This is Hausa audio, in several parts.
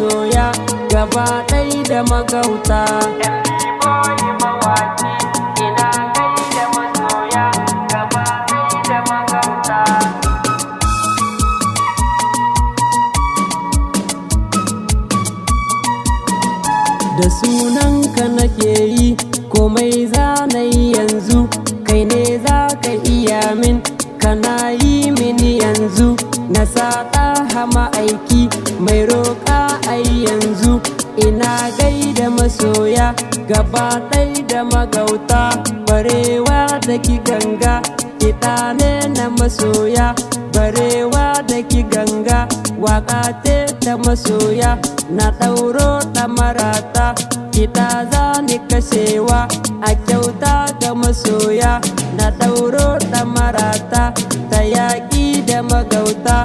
masoya gaba ɗai da magauta. Boy mawaki ina gaida masoya gaba ɗai da magauta. Da sunanka nake yi komai zanayi yanzu, kai ne za ka iya min kana yi mini yanzu. Na saɗa hama aiki mai roƙa ai yanzu, ina gaida masoya gaba ɗai da magauta. Barewa da ki ganga kiɗa ne na masoya, barewa da ki ganga waƙa ce ta masoya. Na ɗauro ɗamarata kiɗa za ni kashewa a kyauta ga masoya. Na ɗauro ɗamarata ta yaƙi da magauta.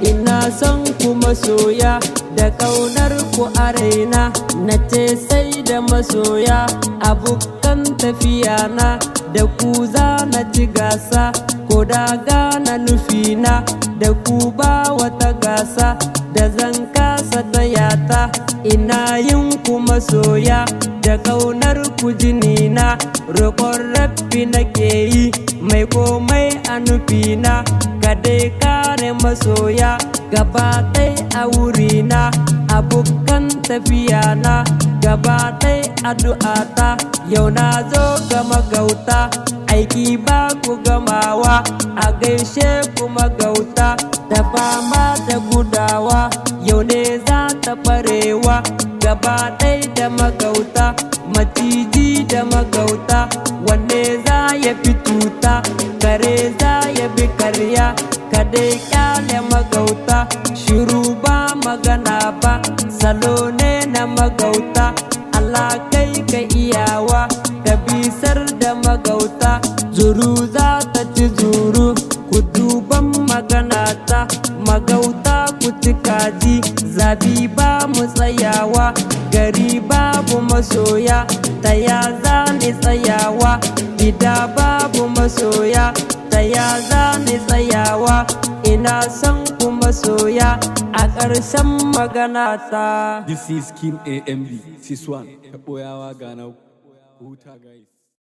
Ina son ku masoya da ƙaunar ku a raina, na ce sai da masoya abokan tafiya na. Da ku za na ci gasa ko da gana nufina, da ku ba wata gasa da zan kasa tayata. Ina yin ku masoya da ƙaunar ku jinina, roƙon rabbi nake yi mai komai a nufina. Ka dai kare masoya gaba ɗai a wurina, abokan tafiya na gaba ɗai addu'ata. Yau na zo ga magauta aiki ba ku gamawa, a gaishe ku magauta da fama da gudawa. Yau ne za ta farewa gaba ɗai da magauta, maciji da magauta wanne za ya fi tuta. Kare za ya bi karya ka dai kyale magauta, shiru ba magana ba salo ne na magauta. Allah kai ka iyawa ka bisar da magauta, zuru za ta ci zuru ku duban magana ta. Magauta ku ci kaji zabi ba mu tsayawa, gari babu masoya ta ya za ni tsayawa. Gida babu masoya ta ya za ni tsayawa. Ina son ku masoya a ƙarshen magana ta. This is King AMB, this one, Boyawa Ghana, Huta guys.